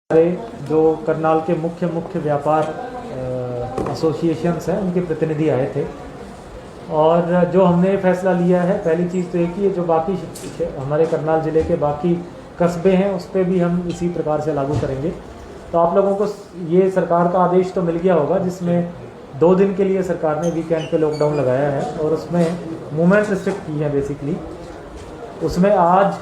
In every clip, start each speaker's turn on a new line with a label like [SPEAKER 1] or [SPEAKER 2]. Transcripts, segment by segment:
[SPEAKER 1] हमारे जो करनाल के मुख्य व्यापार एसोसिएशंस हैं उनके प्रतिनिधि आए थे और जो हमने फैसला लिया है, पहली चीज़ तो एक ही है, जो बाकी हमारे करनाल ज़िले के बाकी कस्बे हैं उस पर भी हम इसी प्रकार से लागू करेंगे। तो आप लोगों को ये सरकार का आदेश तो मिल गया होगा जिसमें 2 दिन के लिए सरकार ने वीकेंड पे लॉकडाउन लगाया है और उसमें मूवमेंट रिस्ट्रिक्ट की है बेसिकली। उसमें आज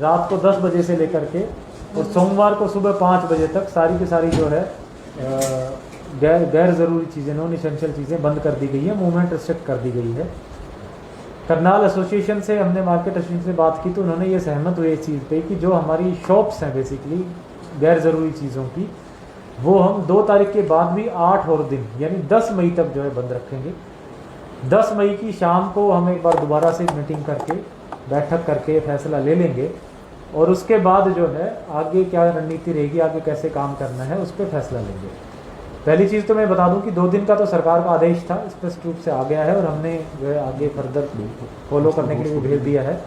[SPEAKER 1] रात को 10 बजे से लेकर के और सोमवार को सुबह 5 बजे तक सारी की सारी जो है गैर ज़रूरी चीज़ें, नॉन इसेंशियल चीज़ें बंद कर दी गई है, मूवमेंट रिस्ट्रिक्ट कर दी गई है। करनाल एसोसिएशन से हमने मार्केट एसोसिएशन से बात की तो उन्होंने ये सहमत हुए इस चीज़ पे कि जो हमारी शॉप्स हैं बेसिकली गैर ज़रूरी चीज़ों की, वो हम 2 तारीख के बाद भी 8 और दिन यानी 10 मई तक जो है बंद रखेंगे। 10 मई की शाम को हम एक बार दोबारा से मीटिंग करके बैठक करके फैसला ले लेंगे और उसके बाद जो है आगे क्या रणनीति रहेगी, आगे कैसे काम करना है उस पर फैसला लेंगे। पहली चीज़ तो मैं बता दूं कि 2 दिन का तो सरकार का आदेश था, स्पष्ट रूप से आ गया है और हमने जो है आगे फर्दर फॉलो करने के लिए भी भेज दिया है।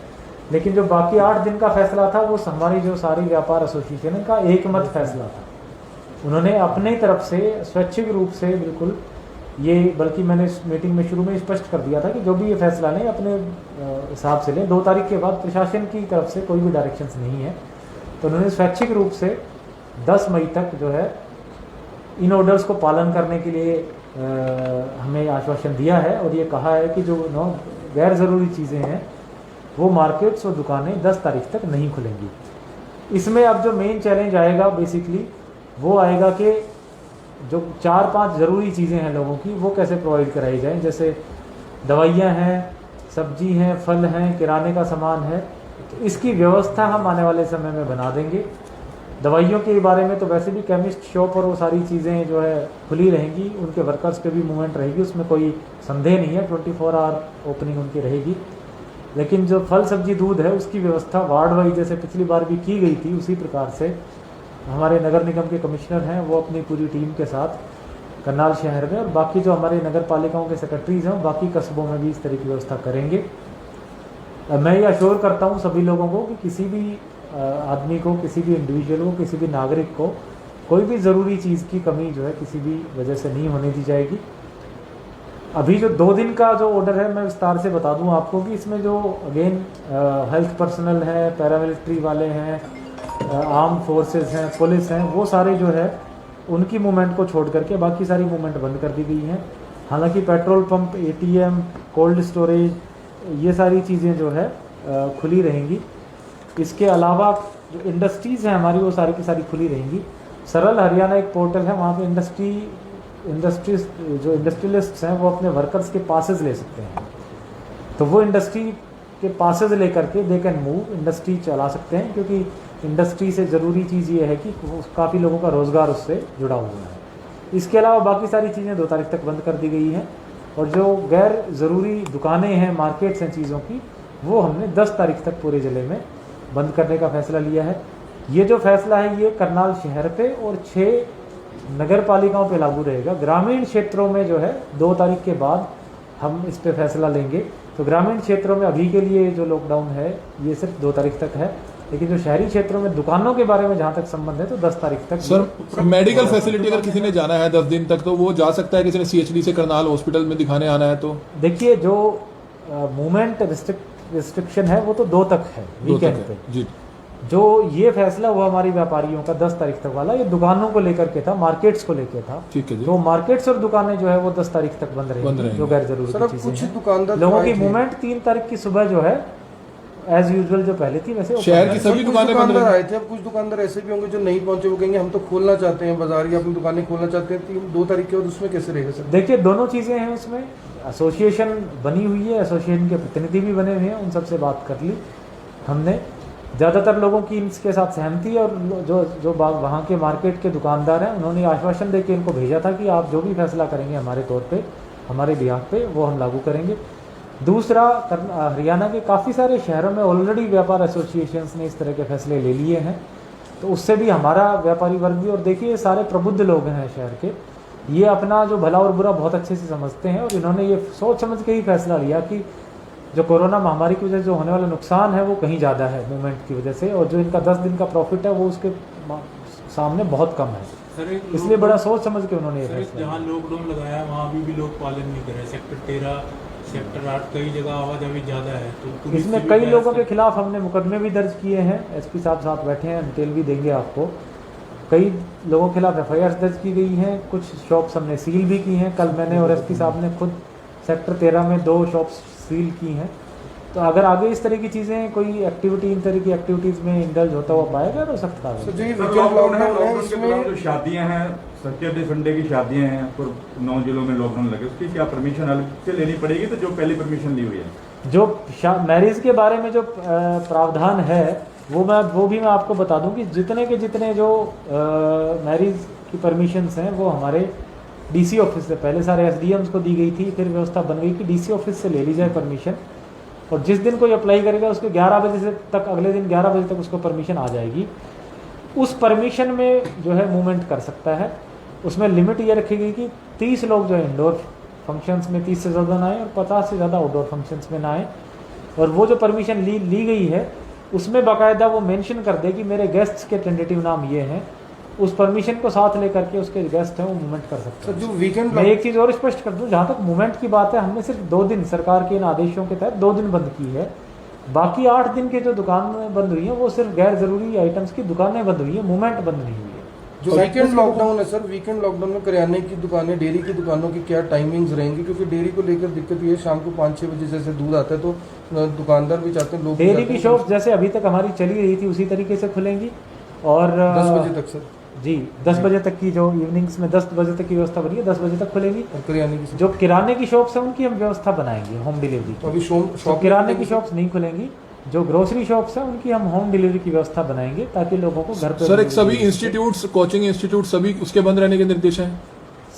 [SPEAKER 1] लेकिन जो बाकी 8 दिन का फैसला था वो हमारी जो सारी व्यापार एसोसिएशन का एकमत फैसला था। उन्होंने अपने तरफ से स्वैच्छिक रूप से बिल्कुल ये, बल्कि मैंने इस मीटिंग में शुरू में स्पष्ट कर दिया था कि जो भी ये फैसला लें अपने हिसाब से लें। 2 तारीख के बाद प्रशासन की तरफ से कोई भी डायरेक्शंस नहीं है, तो उन्होंने स्वैच्छिक रूप से 10 मई तक जो है इन ऑर्डर्स को पालन करने के लिए हमें आश्वासन दिया है और ये कहा है कि जो गैर ज़रूरी चीज़ें हैं वो मार्केट्स और दुकानें 10 तारीख तक नहीं खुलेंगी। इसमें अब जो मेन चैलेंज आएगा बेसिकली वो आएगा कि जो 4-5 ज़रूरी चीज़ें हैं लोगों की वो कैसे प्रोवाइड कराई जाएं, जैसे दवाइयाँ हैं, सब्जी हैं, फल हैं, किराने का सामान है। तो इसकी व्यवस्था हम आने वाले समय में बना देंगे। दवाइयों के बारे में तो वैसे भी केमिस्ट शॉप और वो सारी चीज़ें जो है खुली रहेंगी, उनके वर्कर्स पे भी मूवमेंट रहेगी, उसमें कोई संदेह नहीं है, 24 आवर ओपनिंग उनकी रहेगी। लेकिन जो फल सब्जी दूध है उसकी व्यवस्था वार्ड वाइज जैसे पिछली बार भी की गई थी उसी प्रकार से हमारे नगर निगम के कमिश्नर हैं वो अपनी पूरी टीम के साथ करनाल शहर में और बाकी जो हमारे नगर पालिकाओं के सेक्रेटरीज हैं बाकी कस्बों में भी इस तरह की व्यवस्था करेंगे। मैं ये अश्योर करता हूँ सभी लोगों को कि किसी भी आदमी को, किसी भी इंडिविजुअल को, किसी भी नागरिक को कोई भी ज़रूरी चीज़ की कमी जो है किसी भी वजह से नहीं होने दी जाएगी। अभी जो 2 दिन का जो ऑर्डर है मैं विस्तार से बता दूं आपको कि इसमें जो अगेन हेल्थ पर्सनल है, पैरामिलिट्री वाले हैं, आर्म फोर्सेस हैं, पुलिस हैं, वो सारे जो है उनकी मूवमेंट को छोड़ करके बाकी सारी मूवमेंट बंद कर दी गई हैं। हालांकि petrol pump, ATM, cold storage, ये सारी चीज़ें जो है खुली रहेंगी। इसके अलावा जो इंडस्ट्रीज़ हैं हमारी वो सारी की सारी खुली रहेंगी। सरल हरियाणा एक पोर्टल है, वहाँ पे इंडस्ट्रीज जो इंडस्ट्रियलिस्ट्स हैं वो अपने वर्कर्स के पासेस ले सकते हैं, तो वो इंडस्ट्री के पासेस लेकर के दे कैन मूव, इंडस्ट्री चला सकते हैं, क्योंकि इंडस्ट्री से ज़रूरी चीज़ ये है कि काफ़ी लोगों का रोज़गार उससे जुड़ा हुआ है। इसके अलावा बाकी सारी चीज़ें 2 तारीख तक बंद कर दी गई हैं और जो गैर ज़रूरी दुकानें हैं, मार्केट्स हैं चीज़ों की, वो हमने 10 तारीख तक पूरे ज़िले में बंद करने का फैसला लिया है। ये जो फैसला है ये करनाल शहर पे और 6 नगर पालिकाओं पे लागू रहेगा। ग्रामीण क्षेत्रों में जो है 2 तारीख के बाद हम इस पे फैसला लेंगे। तो ग्रामीण क्षेत्रों में अभी के लिए जो लॉकडाउन है ये सिर्फ 2 तारीख तक है, लेकिन जो शहरी क्षेत्रों में दुकानों के बारे में जहाँ तक संबंध है तो 10 तारीख तक।
[SPEAKER 2] सर, मेडिकल फैसिलिटी अगर किसी ने जाना है 10 दिन तक तो वो जा सकता है, किसी ने CHD से करनाल हॉस्पिटल में दिखाने आना है तो?
[SPEAKER 1] देखिए, जो मूवमेंट रिस्ट्रिक्शन है वो तो 2 तक है वीकेंड पे
[SPEAKER 2] जी।
[SPEAKER 1] जो ये फैसला हुआ हमारी व्यापारियों का 10 तारीख तक वाला, ये दुकानों को लेकर के था, मार्केट्स को लेकर था।
[SPEAKER 2] ठीक है जी।
[SPEAKER 1] तो मार्केट्स और दुकानें जो है वो 10 तारीख तक बंद रहेंगी, जो गैर जरूरी चीजें हैं। लोगों की मूवमेंट 3 तारीख की सुबह जो है एज यूजुअल जो पहले थी वैसे
[SPEAKER 2] शहर की सभी दुकानें बंद
[SPEAKER 3] आए थे। अब कुछ दुकानदार ऐसे भी होंगे जो नहीं पहुंचे, वो कहेंगे हम तो खोलना चाहते हैं बाजार या अपनी दुकानें खोलना चाहते हैं 2 तारीख के बाद, उसमें कैसे रहेगा सर?
[SPEAKER 1] देखिए, दोनों चीज़ें हैं उसमें। एसोसिएशन बनी हुई है, एसोसिएशन के प्रतिनिधि भी बने हुए हैं, उन सबसे बात कर ली हमने। ज़्यादातर लोगों की इसके साथ सहमति और जो वहाँ के मार्केट के दुकानदार हैं उन्होंने आश्वासन दे के इनको भेजा था कि आप जो भी फैसला करेंगे हमारे तौर पे, हमारे बिहाफ पे, वो हम लागू करेंगे। दूसरा, हरियाणा के काफ़ी सारे शहरों में ऑलरेडी व्यापार एसोसिएशंस ने इस तरह के फैसले ले लिए हैं, तो उससे भी हमारा व्यापारी वर्ग भी, और देखिए सारे प्रबुद्ध लोग हैं शहर के, ये अपना जो भला और बुरा बहुत अच्छे से समझते हैं और इन्होंने ये सोच समझ के ही फैसला लिया कि जो कोरोना महामारी की वजह से जो होने वाला नुकसान है वो कहीं ज़्यादा है मूवमेंट की वजह से, और जो इनका 10 दिन का प्रॉफिट है वो उसके सामने बहुत कम है,
[SPEAKER 4] सर
[SPEAKER 1] इसलिए बड़ा सोच समझ के उन्होंने ये
[SPEAKER 4] सर
[SPEAKER 1] फैसला लिया।
[SPEAKER 4] जहाँ लॉकडाउन लगाया वहाँ भी लोग पालन नहीं कर रहे। सेक्टर 13, सेक्टर 8 कई जगह आवाजाही ज़्यादा है, तो पुलिस
[SPEAKER 1] इसमें
[SPEAKER 4] से भी
[SPEAKER 1] कई
[SPEAKER 4] बहस
[SPEAKER 1] लोगों के
[SPEAKER 4] कर-
[SPEAKER 1] खिलाफ हमने मुकदमे भी दर्ज किए हैं। एसपी साहब साथ बैठे हैं, डिटेल भी देंगे आपको। कई लोगों के खिलाफ एफआईआर दर्ज की गई हैं, कुछ शॉप्स हमने सील भी की हैं। कल मैंने और एसपी साहब ने खुद सेक्टर 13 में 2 शॉप्स सील की हैं। तो अगर आगे इस तरह की चीज़ें, कोई एक्टिविटी, इन तरह की एक्टिविटीज़ में इंडल्ज होता हुआ पाएगा तो सख्त कार्रवाई।
[SPEAKER 3] सर जो ये
[SPEAKER 5] सर,
[SPEAKER 3] वीकेंड
[SPEAKER 5] लॉकडाउन है,
[SPEAKER 3] लॉकडाउन है
[SPEAKER 5] लॉकडाउन के दौरान जो
[SPEAKER 3] इसमें
[SPEAKER 5] शादियां हैं, सैटरडे संडे की शादियां हैं और 9 जिलों में लॉकडाउन लगे, उसकी क्या परमिशन अलग से लेनी पड़ेगी? तो जो पहली परमिशन ली हुई है,
[SPEAKER 1] जो मैरिज के बारे में जो प्रावधान है वो भी मैं आपको बता दूं कि जितने के जितने जो मैरिज की परमिशंस हैं वो हमारे डीसी ऑफिस से, पहले सारे एसडीएम्स को दी गई थी, फिर व्यवस्था बन गई कि डीसी ऑफिस से ले ली जाए परमिशन, और जिस दिन कोई अप्लाई करेगा उसके 11 बजे से तक, अगले दिन 11 बजे तक उसको परमिशन आ जाएगी। उस परमिशन में जो है मूवमेंट कर सकता है। उसमें लिमिट ये रखी गई कि 30 लोग जो है इंडोर फंक्शंस में 30 से ज़्यादा ना आए और 50 से ज़्यादा आउटडोर फंक्शंस में ना आए। और वो जो परमिशन ली गई है उसमें बाकायदा वो मेंशन कर दे कि मेरे गेस्ट्स के टेंटेटिव नाम ये हैं। उस परमिशन को साथ लेकर के उसके गेस्ट हैं वो मूवमेंट कर सकते
[SPEAKER 3] सर
[SPEAKER 1] हैं।
[SPEAKER 3] जो वीकेंड
[SPEAKER 1] मैं एक चीज़ और स्पष्ट कर दूं, जहाँ तक मूवमेंट की बात है, हमने सिर्फ 2 दिन सरकार के इन आदेशों के तहत 2 दिन बंद की है। बाकी 8 दिन के जो दुकानें बंद हुई हैं वो सिर्फ गैर जरूरी आइटम्स की दुकानें बंद हुई हैं, मूवमेंट बंद नहीं हुई है।
[SPEAKER 3] जो वीकेंड लॉकडाउन है सर, वीकेंड लॉकडाउन में करियाने की दुकानें, डेयरी की दुकानों की क्या टाइमिंग्स रहेंगी? क्योंकि डेयरी को लेकर दिक्कत ये है, शाम को 5-6 बजे जैसे दूध आता है तो दुकानदार भी चाहते हैं, लोग भी
[SPEAKER 1] डेयरी
[SPEAKER 3] चाहते
[SPEAKER 1] की
[SPEAKER 3] हैं
[SPEAKER 1] शॉप जैसे अभी तक हमारी चली रही थी उसी तरीके से खुलेंगी। और
[SPEAKER 3] 10 बजे तक सर,
[SPEAKER 1] जी 10 बजे तक की जो इवनिंग्स में 10 बजे तक की व्यवस्था बनी है, 10 बजे तक खुलेगी।
[SPEAKER 3] और करियाने की
[SPEAKER 1] जो किराने की शॉप्स हैं उनकी हम व्यवस्था बनाएंगे होम डिलीवरी
[SPEAKER 3] तो
[SPEAKER 1] की।
[SPEAKER 3] अभी
[SPEAKER 1] तो
[SPEAKER 3] शॉप
[SPEAKER 1] किराने की शॉप्स नहीं खुलेंगी, जो ग्रोसरी शॉप्स हैं उनकी हम होम डिलीवरी की व्यवस्था बनाएंगे ताकि लोगों को घर पे
[SPEAKER 2] सर एक सभी इंस्टीट्यूट्स, कोचिंग इंस्टीट्यूट सभी उसके बंद रहने के निर्देश हैं।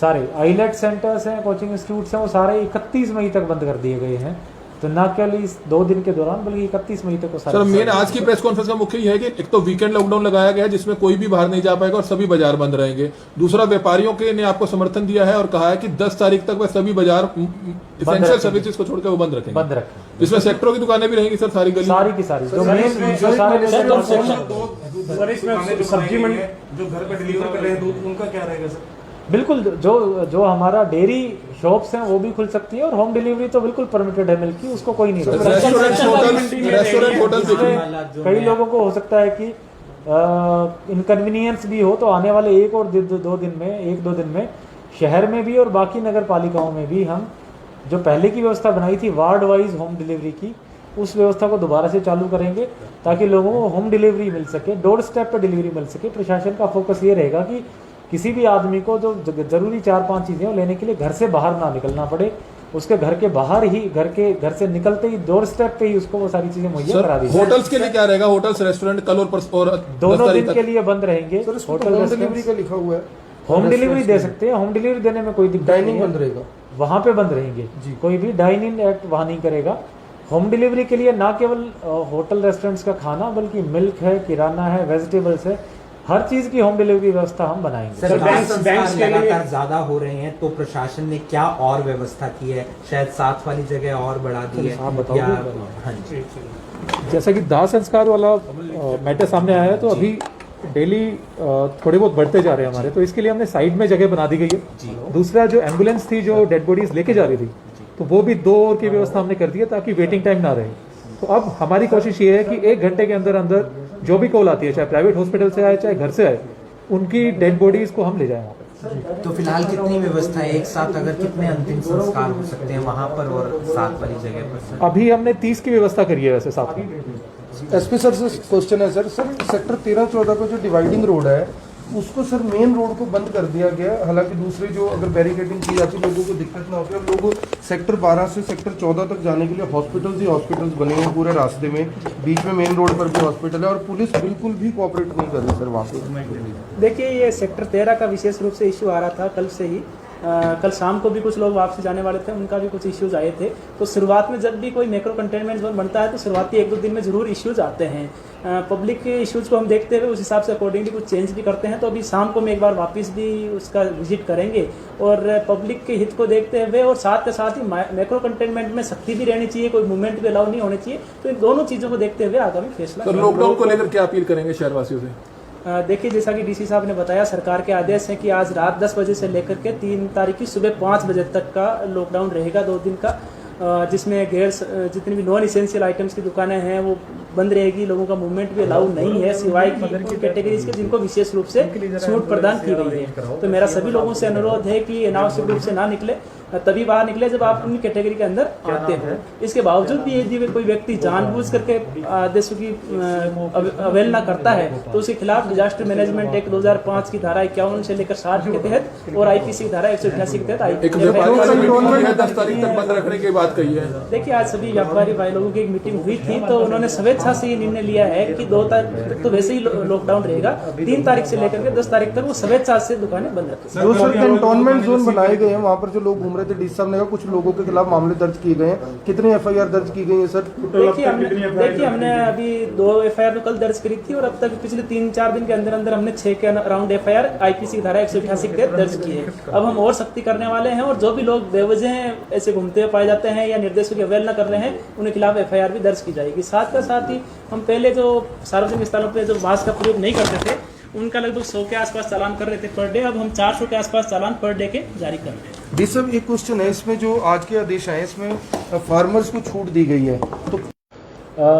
[SPEAKER 1] सारे आईलेट सेंटर्स हैं, कोचिंग इंस्टीट्यूट्स हैं, वो सारे 31 मई तक बंद कर दिए गए हैं। तो ना केवल इस 2 दिन के दौरान बल्कि 31 मई तक वो
[SPEAKER 2] सर
[SPEAKER 1] सारे।
[SPEAKER 2] मेन आज की प्रेस कॉन्फ्रेंस का मुख्य यह है कि एक तो वीकेंड लॉकडाउन लगाया गया है जिसमें कोई भी बाहर नहीं जा पाएगा और सभी बाजार बंद रहेंगे। दूसरा, व्यापारियों के ने आपको समर्थन दिया है और कहा है कि 10 तारीख तक वह सभी बाजार इसेंशियल
[SPEAKER 1] रखेंगे।
[SPEAKER 2] सर्विसेज को छोड़कर वो बंद रखेंगे।
[SPEAKER 1] बंद रखें
[SPEAKER 2] इसमें सेक्टरों की दुकानें भी रहेंगी सर, सारी गली
[SPEAKER 1] सारी की सारी जो
[SPEAKER 3] सर,
[SPEAKER 1] मेन
[SPEAKER 3] इसमें-
[SPEAKER 1] जो सारे
[SPEAKER 3] सर,
[SPEAKER 1] मेन-
[SPEAKER 3] सर, इसमें सब्जी मंडी जो घर पे डिलीवर कर रहे हैं दूध, उनका क्या रहेगा सर?
[SPEAKER 1] बिल्कुल जो हमारा डेयरी शॉप्स हैं वो भी खुल सकती है और होम डिलीवरी तो बिल्कुल परमिटेड है मिल्क की, उसको कोई नहीं रोक
[SPEAKER 2] रेस्टोरेंट होटल
[SPEAKER 1] सकता। कई लोगों को हो सकता है कि इनकन्वीनियंस भी हो तो आने वाले 1-2 दिन में शहर में भी और बाकी नगर पालिकाओं में भी हम जो पहले की व्यवस्था बनाई थी वार्ड वाइज होम डिलीवरी की, उस व्यवस्था को दोबारा से चालू करेंगे ताकि लोगों को होम डिलीवरी मिल सके, डोर स्टेप पर डिलीवरी मिल सके। प्रशासन का फोकस ये रहेगा कि किसी भी आदमी को जो जरूरी 4-5 चीज़ें वो लेने के लिए घर से बाहर ना निकलना पड़े, उसके घर के बाहर ही घर से निकलते ही डोर स्टेप पे ही उसको वो सारी चीज़ें मुहैया करा दी
[SPEAKER 2] सर
[SPEAKER 1] जाए।
[SPEAKER 2] होटल्स के लिए क्या रहेगा? होटल्स, रेस्टोरेंट कल और 10
[SPEAKER 1] दोनों
[SPEAKER 2] तारीख
[SPEAKER 1] दिन
[SPEAKER 2] तक
[SPEAKER 1] के लिए बंद रहेंगे।
[SPEAKER 3] सर इसमें
[SPEAKER 1] होटल
[SPEAKER 3] होम डिलीवरी का लिखा हुआ है,
[SPEAKER 1] होम डिलीवरी दे सकते हैं, होम डिलीवरी देने में कोई दिक्कत नहीं
[SPEAKER 3] डाइनिंग
[SPEAKER 1] है,
[SPEAKER 3] बंद रहेगा।
[SPEAKER 1] वहाँ पे बंद रहेंगे
[SPEAKER 3] जी।
[SPEAKER 1] कोई भी डाइन इन एक्ट वहाँ नहीं करेगा। होम डिलीवरी के लिए ना केवल होटल रेस्टोरेंट्स का खाना बल्कि मिल्क है, किराना है, वेजिटेबल्स है, हर चीज़ की होम डिलीवरी व्यवस्था हम बनाएंगे।
[SPEAKER 6] सर बैंक्स लगातार ज्यादा हो रहे हैं तो प्रशासन ने क्या और व्यवस्था की है? शायद 7 वाली जगह और बढ़ा दी है
[SPEAKER 1] आप बताओ।
[SPEAKER 6] या हाँ जी
[SPEAKER 7] जैसा कि दाह संस्कार वाला मैटर सामने आया है तो अभी डेली थोड़े बहुत बढ़ते जा रहे हैं हमारे, तो इसके लिए हमने साइड में जगह बना दी गई है। दूसरा, जो एम्बुलेंस थी जो डेड बॉडीज लेके जा रही थी तो वो भी 2 और की व्यवस्था हमने कर दी है ताकि वेटिंग टाइम ना रहे। तो अब हमारी कोशिश ये है कि 1 घंटे के अंदर अंदर जो भी कॉल आती है, चाहे प्राइवेट हॉस्पिटल से आए चाहे घर से आए, उनकी डेड बॉडीज को हम ले जाएं वहाँ पे।
[SPEAKER 6] तो फिलहाल कितनी व्यवस्था है? एक साथ अगर कितने अंतिम संस्कार हो सकते हैं वहां पर और 7 वाली जगह पर सर?
[SPEAKER 7] अभी हमने 30 की व्यवस्था करी है वैसे साथ में।
[SPEAKER 3] एसपी सर से क्वेश्चन है सर सेक्टर 13-14 का जो डिवाइडिंग रोड है उसको सर मेन रोड को बंद कर दिया गया। हालांकि दूसरे जो अगर बैरिकेडिंग की जाती लोगों को दिक्कत ना होती, और लोग सेक्टर 12 से सेक्टर 14 तक जाने के लिए हॉस्पिटल्स ही हॉस्पिटल्स बने हुए पूरे रास्ते में, बीच में मेन रोड पर भी हॉस्पिटल है और पुलिस बिल्कुल भी कोऑपरेट नहीं कर रही सर वहाँ पे।
[SPEAKER 8] देखिए, ये सेक्टर 13 का विशेष रूप से इशू आ रहा था कल से ही। कल शाम को भी कुछ लोग वापसी जाने वाले थे, उनका भी कुछ इश्यूज आए थे। तो शुरुआत में जब भी कोई मैक्रो कंटेनमेंट जोन बनता है तो शुरुआती 1-2 दिन में ज़रूर इश्यूज आते हैं। पब्लिक के इश्यूज को हम देखते हुए उस हिसाब से अकॉर्डिंगली कुछ चेंज भी करते हैं। तो अभी शाम को हम एक बार वापस भी उसका विजिट करेंगे और पब्लिक के हित को देखते हुए और साथ के साथ ही मैक्रो कंटेनमेंट में सख्ती भी रहनी चाहिए, कोई मूवमेंट भी अलाउ नहीं होने चाहिए। तो इन दोनों चीज़ों को देखते हुए आगामी फैसला
[SPEAKER 2] सर लॉकडाउन को लेकर क्या अपील करेंगे शहरवासियों से?
[SPEAKER 8] देखिए, जैसा कि डीसी साहब ने बताया, सरकार के आदेश हैं कि आज रात 10 बजे से लेकर के 3 तारीख की सुबह 5 बजे तक का लॉकडाउन रहेगा 2 दिन का, जिसमें जितनी भी नॉन इसेंशियल आइटम्स की दुकानें हैं वो बंद रहेगी। लोगों का मूवमेंट भी अलाउ नहीं है सिवाय की कैटेगरीज के जिनको विशेष रूप से छूट प्रदान की गई है। तो मेरा सभी लोगों से अनुरोध है कि अनावश्यक रूप से ना निकले, तभी बाहर निकले जब आप अपनी कैटेगरी के अंदर आते हो। इसके बावजूद भी यदि कोई व्यक्ति जानबूझ करके आदेशों की अवहेलना करता है तो उसके खिलाफ डिजास्टर मैनेजमेंट एक्ट 2005 की धारा 51 से लेकर 60 के तहत और आईपीसी की धारा 188 के तहत
[SPEAKER 2] एक व्यापारी वाली मीटिंग है, 10 तारीख तक बंद रखने की बात कही है।
[SPEAKER 8] देखिए, आज सभी व्यापारी भाई लोगों की एक मीटिंग हुई थी तो उन्होंने स्वेच्छा से ये निर्णय लिया है कि 2 तारीख तक तो वैसे ही लॉकडाउन रहेगा, 3 तारीख से लेकर के 10 तारीख तक वो स्वेच्छा से दुकानें बंद रखेंगे।
[SPEAKER 3] जो सर कंटोनमेंट जोन बनाए गए हैं वहाँ पर जो लोग घूम रहे थे, डीसी साहब ने कहा कुछ लोगों के खिलाफ मामले दर्ज किए गए हैं, कितने एफआईआर दर्ज की गई है सर?
[SPEAKER 8] देखिए, हमने अभी 2 एफआईआर कल दर्ज करी थी और अब तक पिछले 3-4 दिन के अंदर अंदर हमने 6 के अराउंड एफआईआर आईपीसी की धारा 188 के तहत दर्ज की है। अब हम और सख्ती करने वाले हैं और जो भी लोग बेवजह ऐसे घूमते हुए पाए जाते हैं या निर्देशों की अवहेलना कर रहे हैं उनके खिलाफ एफआईआर भी दर्ज की जाएगी। साथ ही हम पहले जो सार्वजनिक स्थलों पर जो मास्क का प्रयोग नहीं करते थे उनका लगभग 100 के आसपास चालान कर रहे थे पर डे, अब हम 400 के आसपास चालान पर डे के जारी कर रहे हैं।
[SPEAKER 3] डी साहब, एक क्वेश्चन है, इसमें जो आज के आदेश आए इसमें फार्मर्स को छूट दी गई है तो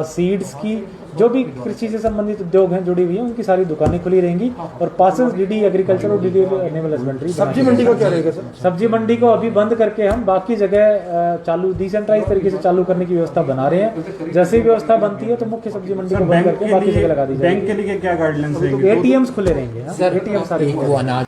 [SPEAKER 1] सीड्स की जो भी कृषि से संबंधित उद्योग हैं जुड़ी हुई हैं उनकी सारी दुकानें खुली रहेंगी और पासेस डीडी एग्रीकल्चर और डीडी एनिमल हस्बेंड्री।
[SPEAKER 3] सब्जी मंडी का क्या रहेगा सर?
[SPEAKER 1] सब्जी मंडी को अभी बंद करके हम बाकी जगह चालू डिसेंट्रलाइज तरीके से चालू करने की व्यवस्था बना रहे हैं। जैसे ही व्यवस्था बनती है तो मुख्य सब्जी मंडी को बंद करके बाकी जगह लगा दी जाएगी।
[SPEAKER 5] बैंक के लिए क्या गाइडलाइंस रहेंगे?
[SPEAKER 1] एटीएम्स खुले रहेंगे, एटीएम सारे।